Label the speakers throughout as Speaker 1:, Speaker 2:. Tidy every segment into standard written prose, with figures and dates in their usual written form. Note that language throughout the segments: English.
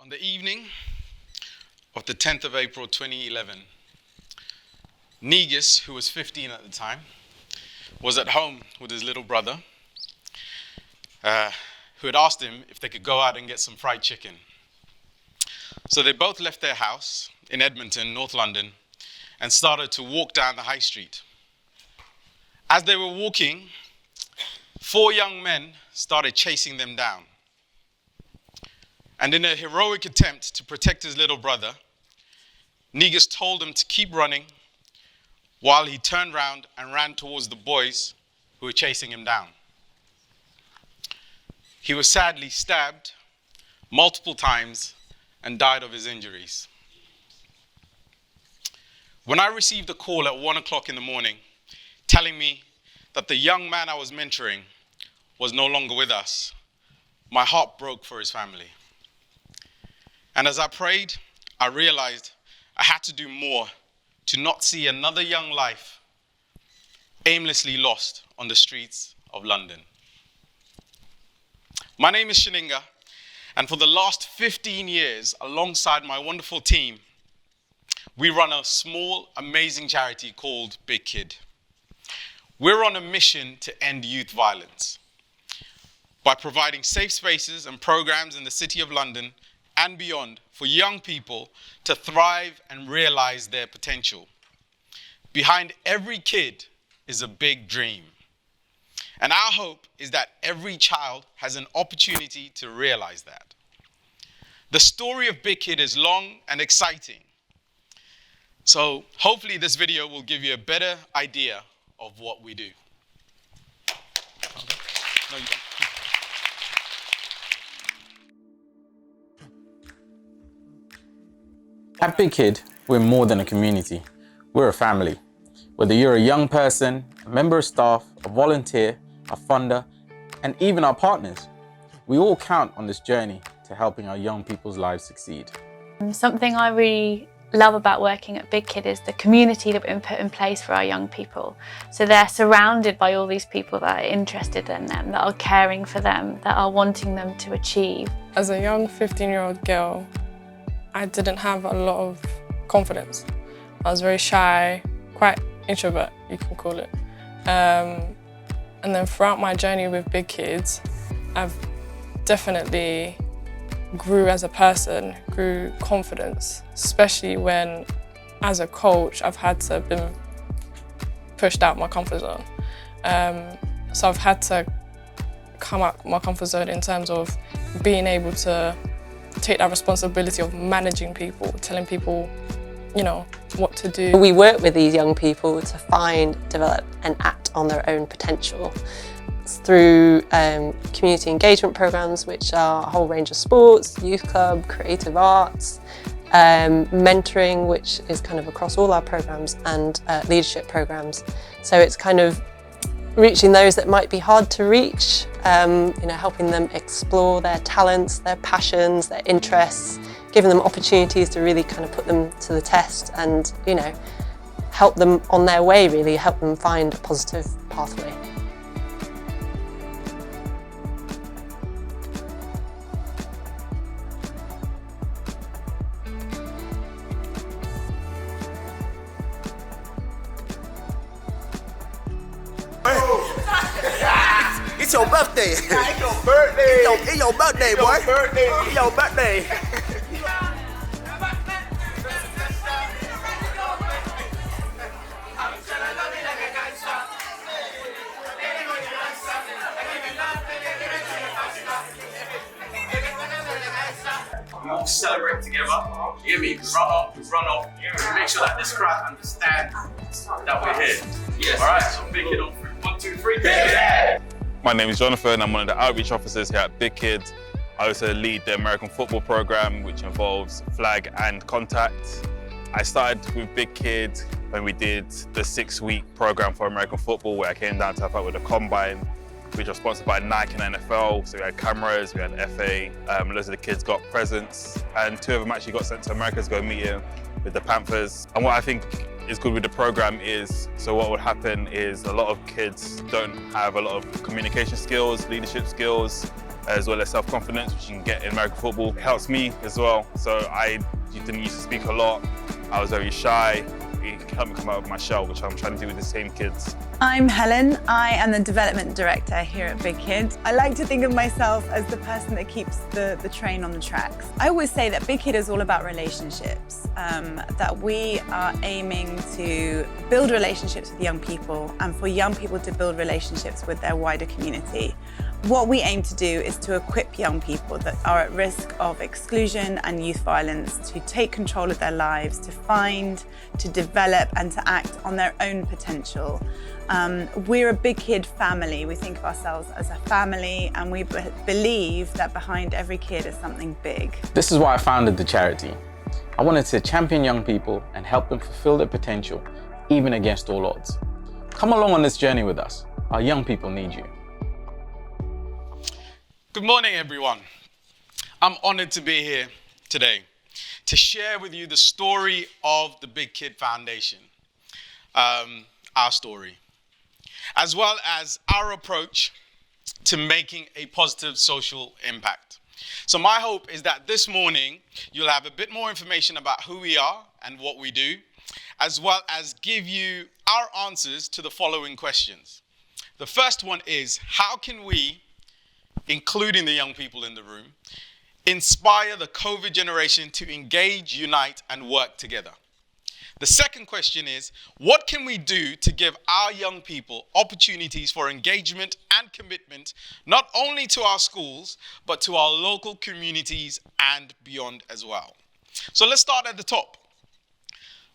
Speaker 1: On the evening of the 10th of April 2011, Negus, who was 15 at the time, was at home with his little brother, who had asked him if they could go out and get some fried chicken. So they both left their house in Edmonton, North London, and started to walk down the high street. As they were walking, 4 young men started chasing them down. And in a heroic attempt to protect his little brother, Negus told him to keep running while he turned around and ran towards the boys who were chasing him down. He was sadly stabbed multiple times and died of his injuries. When I received a call at 1 o'clock in the morning telling me that the young man I was mentoring was no longer with us, my heart broke for his family. And as I prayed, I realized I had to do more to not see another young life aimlessly lost on the streets of London. My name is Shaninga, and for the last 15 years, alongside my wonderful team, we run a small, amazing charity called Bigkid. We're on a mission to end youth violence by providing safe spaces and programs in the City of London and beyond for young people to thrive and realize their potential. Behind every kid is a big dream. And our hope is that every child has an opportunity to realize that. The story of Bigkid is long and exciting. So hopefully this video will give you a better idea of what we do.
Speaker 2: At Bigkid, we're more than a community. We're a family. Whether you're a young person, a member of staff, a volunteer, a funder, and even our partners, we all count on this journey to helping our young people's lives succeed.
Speaker 3: Something I really love about working at Bigkid is the community that we've put in place for our young people. So they're surrounded by all these people that are interested in them, that are caring for them, that are wanting them to achieve.
Speaker 4: As a young 15-year-old girl, I didn't have a lot of confidence. I was very shy, quite introvert, you can call it. And then throughout my journey with Bigkid, I've definitely grew as a person, grew confidence, especially when, as a coach, I've had to been pushed out my comfort zone. So I've had to come out my comfort zone in terms of being able to take that responsibility of managing people, telling people, you know, what to do.
Speaker 5: We work with these young people to find, develop and act on their own potential. It's through community engagement programs, which are a whole range of sports, youth club, creative arts, mentoring, which is kind of across all our programs, and leadership programs. So it's kind of reaching those that might be hard to reach, you know, helping them explore their talents, their passions, their interests, giving them opportunities to really kind of put them to the test and, you know, help them on their way, really, help them find a positive pathway.
Speaker 6: It's your birthday. It's your birthday. It's your birthday, boy. It's your birthday.
Speaker 1: We all celebrate together. You hear me? Run off. Make sure that this crowd understands that we're here. Yes. All right, so Bigkid on 3. 1, 2, 3. Bigkid!
Speaker 7: My name is Jonathan. I'm one of the outreach officers here at Bigkid. I also lead the American football program, which involves flag and contact. I started with Bigkid when we did the 6-week program for American football, where I came down to help out with the combine, which was sponsored by Nike and NFL. So we had cameras, we had FA, loads of the kids got presents, and 2 of them actually got sent to America to go meet him with the Panthers. And what I think is good with the program is, so what would happen is a lot of kids don't have a lot of communication skills, leadership skills, as well as self-confidence, which you can get in American football. It helps me as well. So I didn't used to speak a lot. I was very shy. It helped me come out of my shell, which I'm trying to do with the same kids.
Speaker 8: I'm Helen. I am the development director here at Bigkid. I like to think of myself as the person that keeps the train on the tracks. I always say that Bigkid is all about relationships, that we are aiming to build relationships with young people and for young people to build relationships with their wider community. What we aim to do is to equip young people that are at risk of exclusion and youth violence to take control of their lives, to find, to develop and to act on their own potential. We're a Bigkid family. We think of ourselves as a family and we believe that behind every kid is something big.
Speaker 2: This is why I founded the charity. I wanted to champion young people and help them fulfill their potential, even against all odds. Come along on this journey with us. Our young people need you.
Speaker 1: Good morning, everyone. I'm honored to be here today to share with you the story of the Bigkid Foundation, our story, as well as our approach to making a positive social impact. So my hope is that this morning you'll have a bit more information about who we are and what we do, as well as give you our answers to the following questions. The first one is, how can we, including the young people in the room, inspire the COVID generation to engage, unite, and work together? The second question is, what can we do to give our young people opportunities for engagement and commitment, not only to our schools, but to our local communities and beyond as well? So let's start at the top.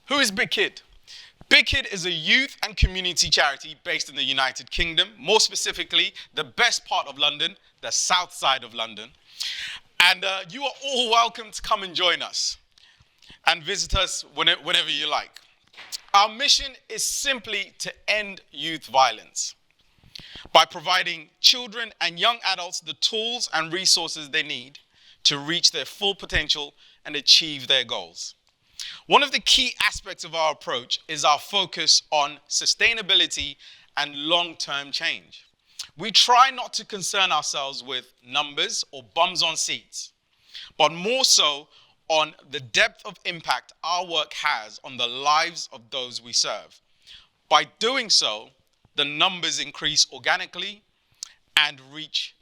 Speaker 1: Who is Bigkid? Bigkid is a youth and community charity based in the United Kingdom, more specifically, the best part of London, the south side of London. And you are all welcome to come and join us and visit us whenever you like. Our mission is simply to end youth violence by providing children and young adults the tools and resources they need to reach their full potential and achieve their goals. One of the key aspects of our approach is our focus on sustainability and long-term change. We try not to concern ourselves with numbers or bums on seats, but more so on the depth of impact our work has on the lives of those we serve. By doing so, the numbers increase organically and reach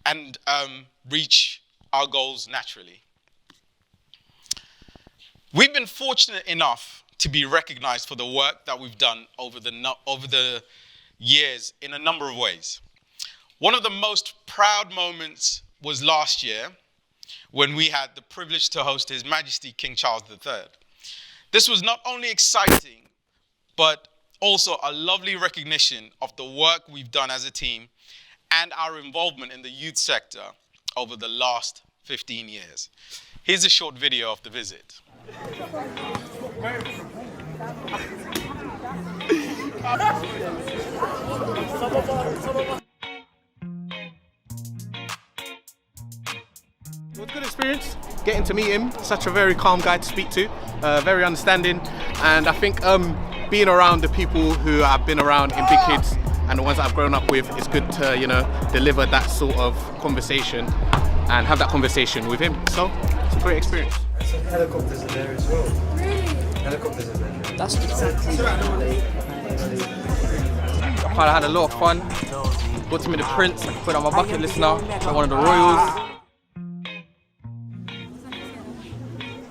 Speaker 1: our goals naturally. We've been fortunate enough to be recognized for the work that we've done over the years in a number of ways. One of the most proud moments was last year when we had the privilege to host His Majesty King Charles III. This was not only exciting, but also a lovely recognition of the work we've done as a team and our involvement in the youth sector over the last 15 years. Here's a short video of the visit.
Speaker 9: It was a good experience getting to meet him. Such a very calm guy to speak to, very understanding, and I think being around the people who I've been around in Bigkid and the ones that I've grown up with, it's good to deliver that sort of conversation and have that conversation with him. So it's a great experience.
Speaker 10: Some helicopters are there as well. Really? Helicopters are there.
Speaker 11: That's I had a lot of fun. Got to meet the Prince. I put it on my bucket list now. I'm one of the royals.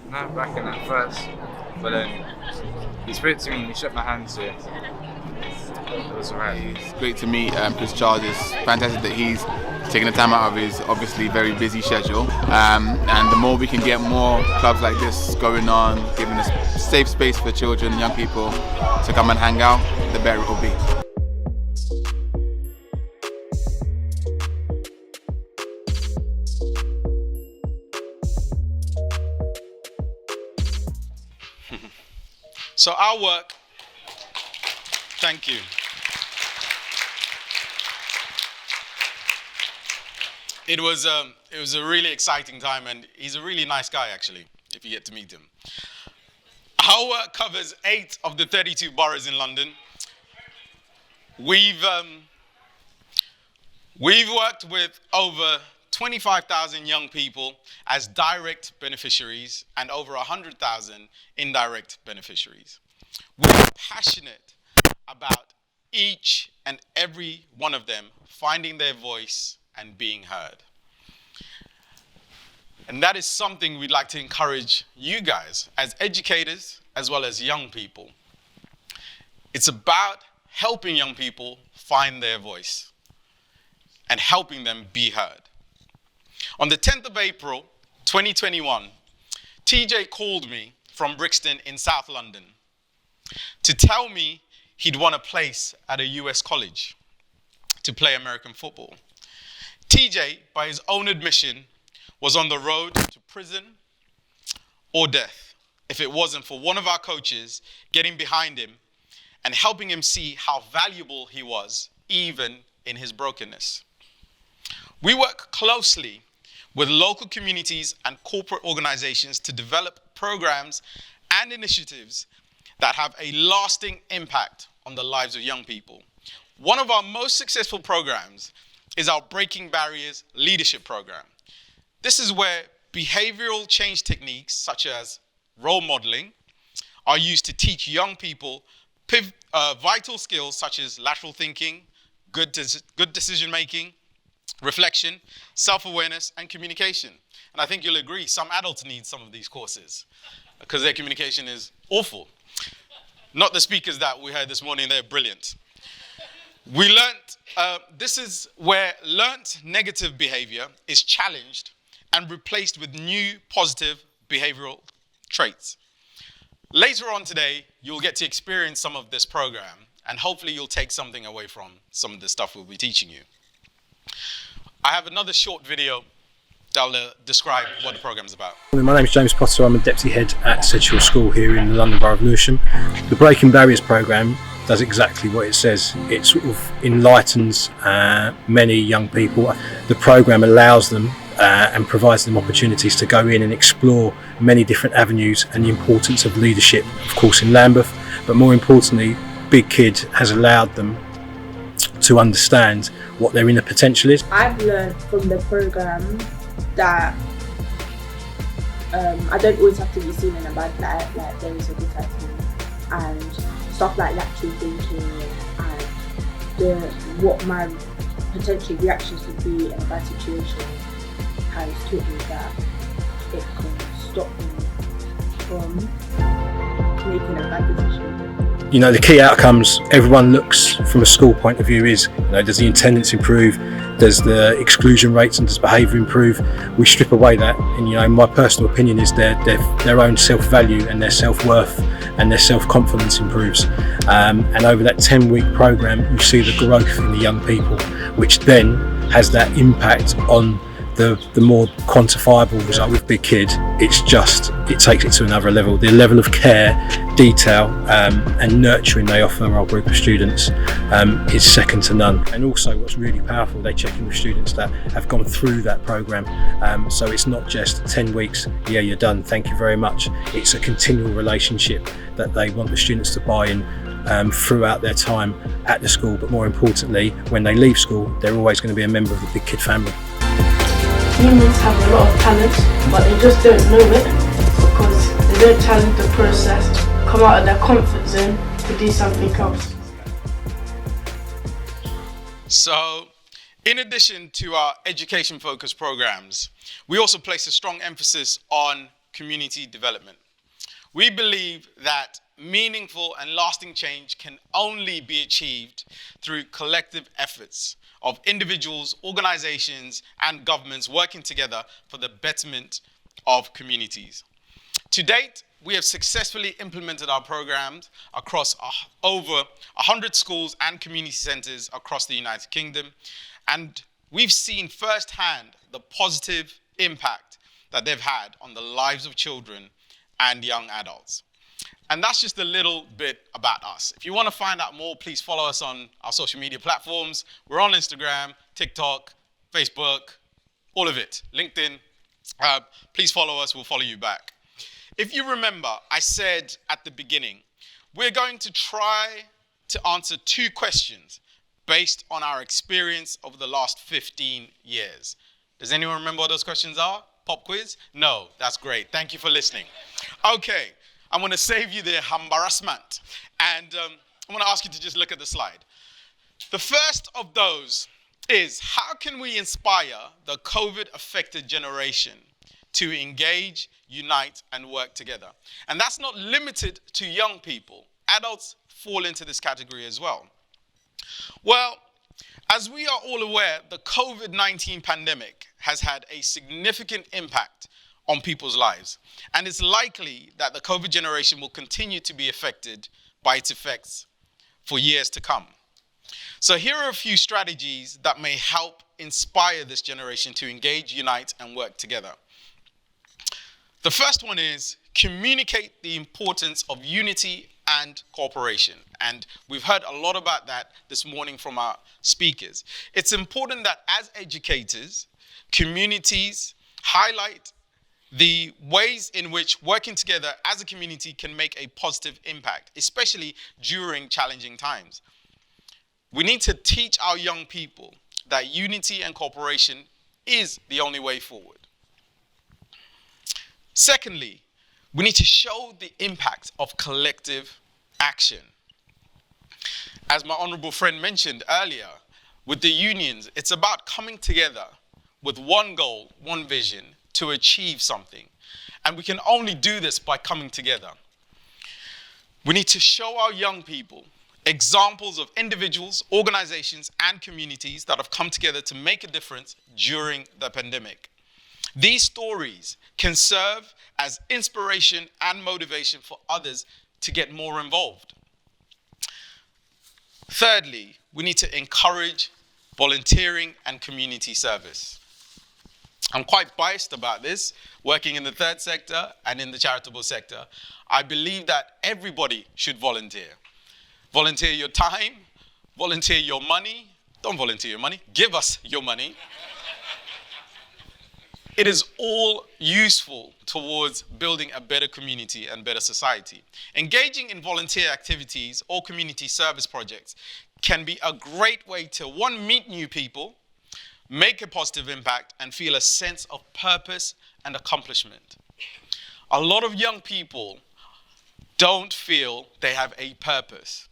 Speaker 10: Not back in at first, but then he spoke to me and he shook my hand, so it was alright.
Speaker 12: It's great to meet Prince Charles. It's fantastic that he's taking the time out of his obviously very busy schedule. And the more we can get more clubs like this going on, giving a safe space for children and young people to come and hang out, the better it will be.
Speaker 1: So our work, thank you. It was a really exciting time, and he's a really nice guy actually, if you get to meet him. Our work covers 8 of the 32 boroughs in London. We've worked with over 25,000 young people as direct beneficiaries and over 100,000 indirect beneficiaries. We're passionate about each and every one of them finding their voice and being heard. And that is something we'd like to encourage you guys as educators as well as young people. It's about helping young people find their voice and helping them be heard. On the 10th of April, 2021, TJ called me from Brixton in South London to tell me he'd won a place at a US college to play American football. TJ, by his own admission, was on the road to prison or death if it wasn't for one of our coaches getting behind him and helping him see how valuable he was, even in his brokenness. We work closely with local communities and corporate organizations to develop programs and initiatives that have a lasting impact on the lives of young people. One of our most successful programs is our Breaking Barriers Leadership Program. This is where behavioral change techniques such as role modeling are used to teach young people vital skills such as lateral thinking, good decision making, reflection, self-awareness, and communication. And I think you'll agree, some adults need some of these courses because their communication is awful. Not the speakers that we heard this morning, they're brilliant. We learned, this is where learnt negative behavior is challenged and replaced with new positive behavioral traits. Later on today, you'll get to experience some of this program, and hopefully you'll take something away from some of the stuff we'll be teaching you. I have another short video that'll describe what the program's about.
Speaker 13: My name is James Potter. I'm a deputy head at Sedgehill School here in the London Borough of Lewisham. The Breaking Barriers programme does exactly what it says. It sort of enlightens many young people. The programme allows them and provides them opportunities to go in and explore many different avenues and the importance of leadership, of course, in Lambeth, but more importantly, Bigkid has allowed them to understand what their inner potential is.
Speaker 14: I've learned from the programme that I don't always have to be seen in a bad light, like there is a good side to me, and stuff like lateral thinking and what my potential reactions would be in a bad situation has taught me that it can stop me from making a bad decision.
Speaker 13: You know, the key outcomes everyone looks from a school point of view is, you know, does the attendance improve? Does the exclusion rates and does behaviour improve? We strip away that, and you know, my personal opinion is their own self-value and their self-worth and their self-confidence improves. And over that 10-week programme, you see the growth in the young people, which then has that impact on the more quantifiable result. With Bigkid, it takes it to another level. The level of care, detail and nurturing they offer our group of students is second to none. And also what's really powerful, they check in with students that have gone through that programme. So it's not just 10 weeks, yeah, you're done, thank you very much. It's a continual relationship that they want the students to buy in throughout their time at the school, but more importantly, when they leave school, they're always going to be a member of the Bigkid family.
Speaker 15: Humans have a lot of talent, but they just don't know it because they don't challenge the process, come out of their comfort zone to do something else.
Speaker 1: So, in addition to our education-focused programs, we also place a strong emphasis on community development. We believe that meaningful and lasting change can only be achieved through collective efforts of individuals, organizations, and governments working together for the betterment of communities. To date, we have successfully implemented our programs across over 100 schools and community centers across the United Kingdom, and we've seen firsthand the positive impact that they've had on the lives of children and young adults. And that's just a little bit about us. If you want to find out more, please follow us on our social media platforms. We're on Instagram, TikTok, Facebook, all of it, LinkedIn. Please follow us, we'll follow you back. If you remember, I said at the beginning, we're going to try to answer 2 questions based on our experience over the last 15 years. Does anyone remember what those questions are? Pop quiz? No, that's great. Thank you for listening. Okay, I'm going to save you the embarrassment. And I'm going to ask you to just look at the slide. The first of those is, how can we inspire the COVID-affected generation to engage, unite, and work together? And that's not limited to young people. Adults fall into this category as well. Well, as we are all aware, the COVID-19 pandemic has had a significant impact on people's lives. And it's likely that the COVID generation will continue to be affected by its effects for years to come. So here are a few strategies that may help inspire this generation to engage, unite, and work together. The first one is communicate the importance of unity and cooperation. And we've heard a lot about that this morning from our speakers. It's important that as educators, communities highlight the ways in which working together as a community can make a positive impact, especially during challenging times. We need to teach our young people that unity and cooperation is the only way forward. Secondly, we need to show the impact of collective action. As my honorable friend mentioned earlier, with the unions, it's about coming together with one goal, one vision to achieve something. And we can only do this by coming together. We need to show our young people examples of individuals, organizations, and communities that have come together to make a difference during the pandemic. These stories can serve as inspiration and motivation for others to get more involved. Thirdly, we need to encourage volunteering and community service. I'm quite biased about this, working in the third sector and in the charitable sector. I believe that everybody should volunteer. Volunteer your time, volunteer your money. Don't volunteer your money, give us your money. It is all useful towards building a better community and better society. Engaging in volunteer activities or community service projects can be a great way to, one, meet new people, make a positive impact, and feel a sense of purpose and accomplishment. A lot of young people don't feel they have a purpose.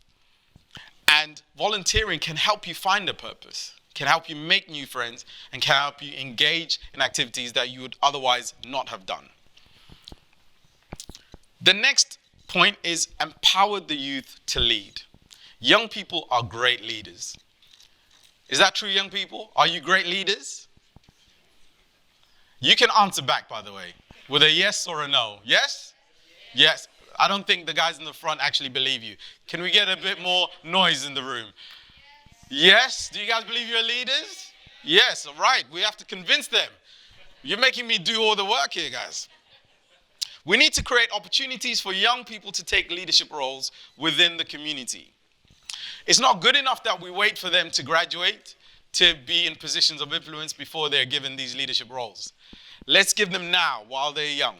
Speaker 1: And volunteering can help you find a purpose, can help you make new friends, and can help you engage in activities that you would otherwise not have done. The next point is empower the youth to lead. Young people are great leaders. Is that true, young people? Are you great leaders? You can answer back, by the way, with a yes or a no. Yes? Yes. I don't think the guys in the front actually believe you. Can we get a bit more noise in the room? Yes? Do you guys believe you're leaders? Yes, all right. We have to convince them. You're making me do all the work here, guys. We need to create opportunities for young people to take leadership roles within the community. It's not good enough that we wait for them to graduate to be in positions of influence before they're given these leadership roles. Let's give them now while they're young.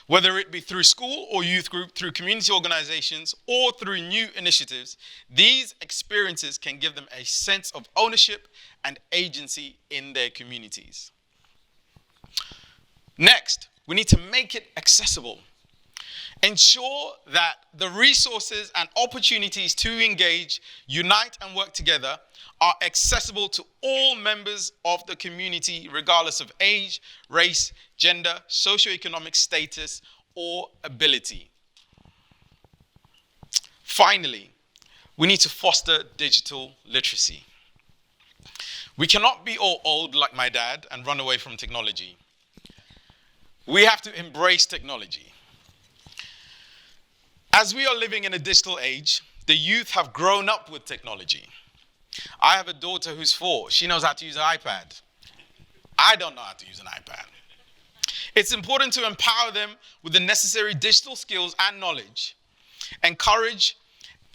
Speaker 1: Whether it be through school or youth group, through community organizations, or through new initiatives, these experiences can give them a sense of ownership and agency in their communities. Next, we need to make it accessible. Ensure that the resources and opportunities to engage, unite, and work together are accessible to all members of the community, regardless of age, race, gender, socioeconomic status, or ability. Finally, we need to foster digital literacy. We cannot be all old like my dad and run away from technology. We have to embrace technology. As we are living in a digital age, the youth have grown up with technology. I have a daughter who's 4. She knows how to use an iPad. I don't know how to use an iPad. It's important to empower them with the necessary digital skills and knowledge, encourage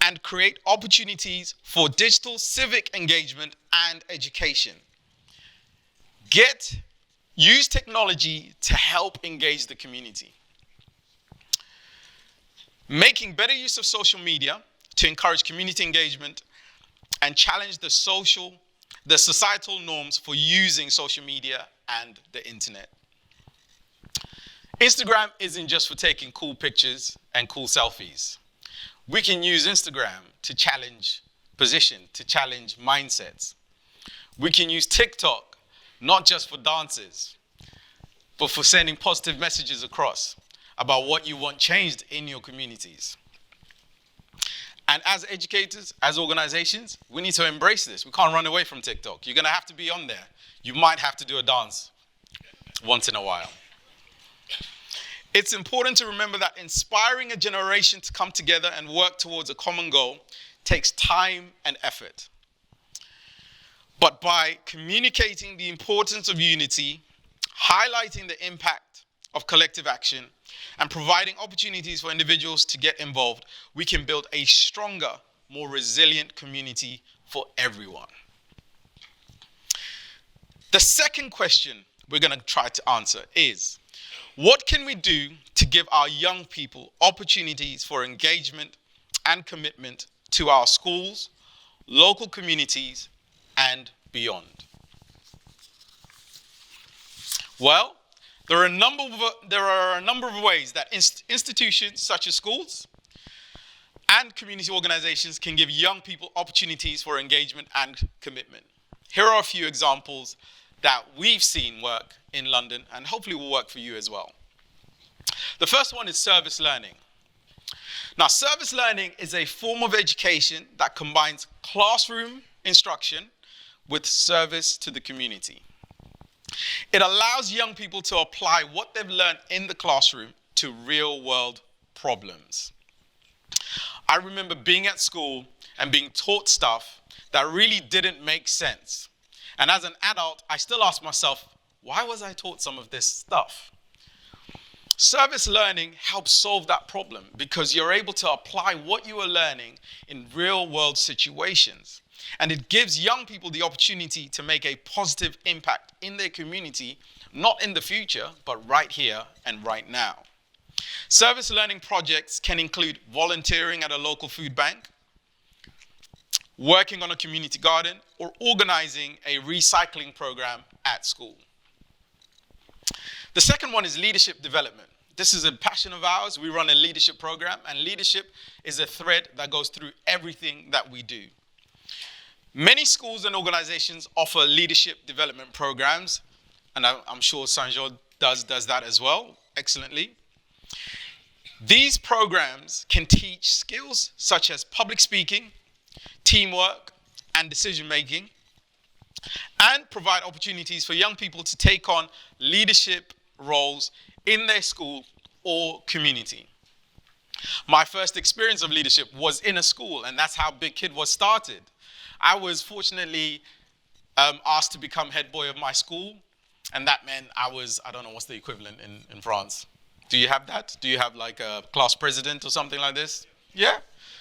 Speaker 1: and create opportunities for digital civic engagement and education. Use technology to help engage the community. Making better use of social media to encourage community engagement and challenge the social the societal norms for using social media and the internet. Instagram isn't just for taking cool pictures and cool selfies. We can use Instagram to challenge position, to challenge mindsets. We can use TikTok not just for dances, but for sending positive messages across about what you want changed in your communities. And as educators, as organizations, we need to embrace this. We can't run away from TikTok. You're going to have to be on there. You might have to do a dance once in a while. It's important to remember that inspiring a generation to come together and work towards a common goal takes time and effort. But by communicating the importance of unity, highlighting the impact of collective action, and providing opportunities for individuals to get involved, we can build a stronger, more resilient community for everyone. The second question we're going to try to answer is, what can we do to give our young people opportunities for engagement and commitment to our schools, local communities, and beyond? Well, there are a number of ways that institutions such as schools and community organizations can give young people opportunities for engagement and commitment. Here are a few examples that we've seen work in London and hopefully will work for you as well. The first one is service learning. Now, service learning is a form of education that combines classroom instruction with service to the community. It allows young people to apply what they've learned in the classroom to real-world problems. I remember being at school and being taught stuff that really didn't make sense. And as an adult, I still ask myself, why was I taught some of this stuff? Service learning helps solve that problem because you're able to apply what you are learning in real-world situations. And it gives young people the opportunity to make a positive impact in their community, not in the future, but right here and right now. Service learning projects can include volunteering at a local food bank, working on a community garden, or organizing a recycling program at school. The second one is leadership development. This is a passion of ours. We run a leadership program, and leadership is a thread that goes through everything that we do. Many schools and organizations offer leadership development programs, and I'm sure Saint-Jean does that as well, excellently. These programs can teach skills such as public speaking, teamwork, and decision-making, and provide opportunities for young people to take on leadership roles in their school or community. My first experience of leadership was in a school, and that's how Bigkid was started. I was fortunately asked to become head boy of my school, and that meant I don't know what's the equivalent in France. Do you have that? Do you have like a class president or something like this? Yeah?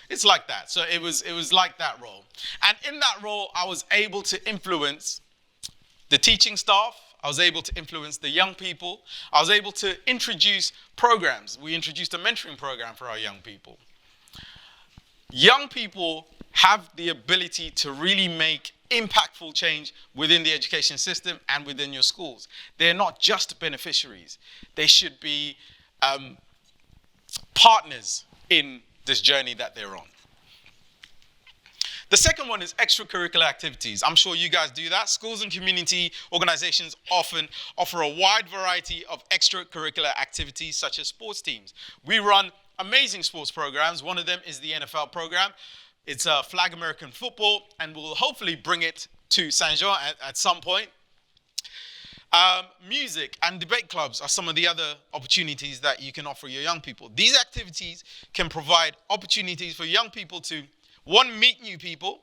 Speaker 1: It's like that. So it was like that role. And in that role, I was able to influence the teaching staff. I was able to influence the young people. I was able to introduce programs. We introduced a mentoring program for our young people. Young people have the ability to really make impactful change within the education system and within your schools. They're not just beneficiaries. They should be partners in this journey that they're on. The second one is extracurricular activities. I'm sure you guys do that. Schools and community organizations often offer a wide variety of extracurricular activities such as sports teams. We run amazing sports programs. One of them is the NFL program. It's flag American football, and we'll hopefully bring it to Saint-Jean at some point. Music and debate clubs are some of the other opportunities that you can offer your young people. These activities can provide opportunities for young people to, one, meet new people,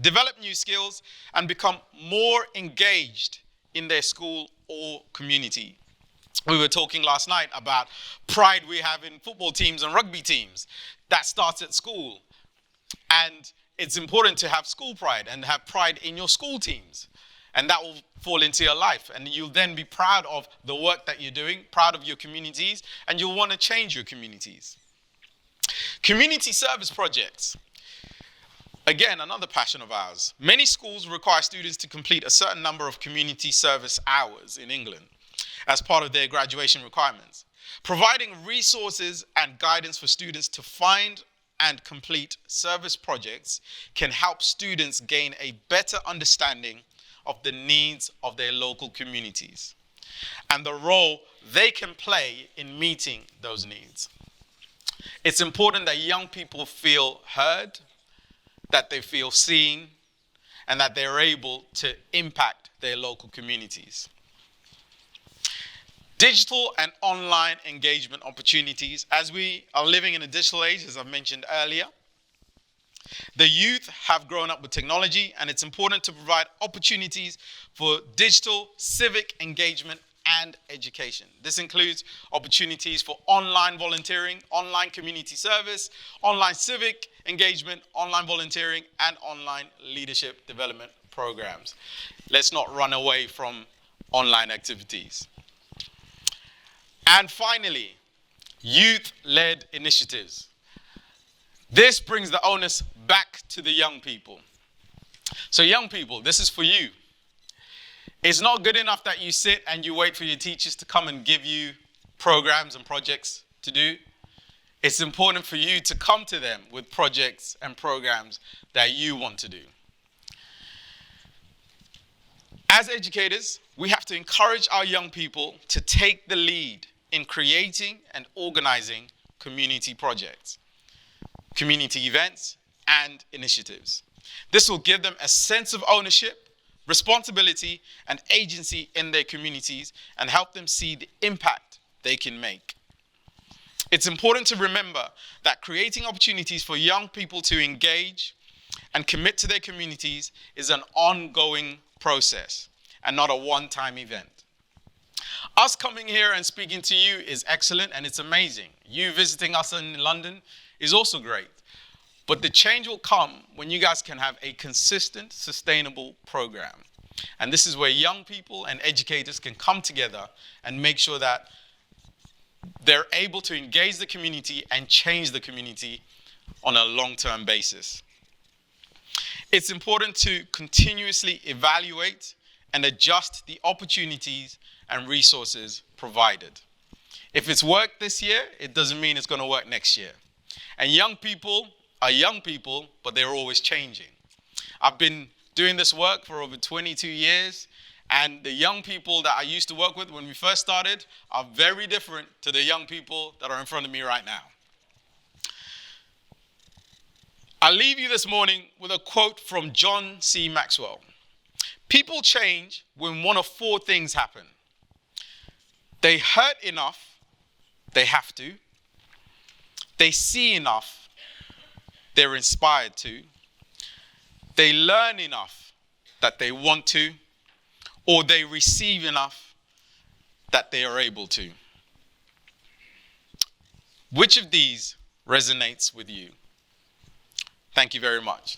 Speaker 1: develop new skills, and become more engaged in their school or community. We were talking last night about pride we have in football teams and rugby teams. That starts at school. And it's important to have school pride and have pride in your school teams. And that will fall into your life. And you'll then be proud of the work that you're doing, proud of your communities, and you'll want to change your communities. Community service projects. Again, another passion of ours. Many schools require students to complete a certain number of community service hours in England as part of their graduation requirements. Providing resources and guidance for students to find and complete service projects can help students gain a better understanding of the needs of their local communities and the role they can play in meeting those needs. It's important that young people feel heard, that they feel seen, and that they're able to impact their local communities. Digital and online engagement opportunities. As we are living in a digital age, as I've mentioned earlier, the youth have grown up with technology, and it's important to provide opportunities for digital civic engagement and education. This includes opportunities for online volunteering, online community service, online civic engagement, online volunteering, and online leadership development programs. Let's not run away from online activities. And finally, youth-led initiatives. This brings the onus back to the young people. So young people, this is for you. It's not good enough that you sit and you wait for your teachers to come and give you programs and projects to do. It's important for you to come to them with projects and programs that you want to do. As educators, we have to encourage our young people to take the lead in creating and organizing community projects, community events, and initiatives. This will give them a sense of ownership, responsibility, and agency in their communities and help them see the impact they can make. It's important to remember that creating opportunities for young people to engage and commit to their communities is an ongoing process and not a one-time event. Us coming here and speaking to you is excellent and it's amazing. You visiting us in London is also great. But the change will come when you guys can have a consistent, sustainable program. And this is where young people and educators can come together and make sure that they're able to engage the community and change the community on a long-term basis. It's important to continuously evaluate and adjust the opportunities and resources provided. If it's worked this year, it doesn't mean it's going to work next year. And young people are young people, but they're always changing. I've been doing this work for over 22 years, and the young people that I used to work with when we first started are very different to the young people that are in front of me right now. I'll leave you this morning with a quote from John C. Maxwell. People change when one of four things happen. They hurt enough, they have to. They see enough, they're inspired to. They learn enough that they want to, or they receive enough that they are able to. Which of these resonates with you? Thank you very much.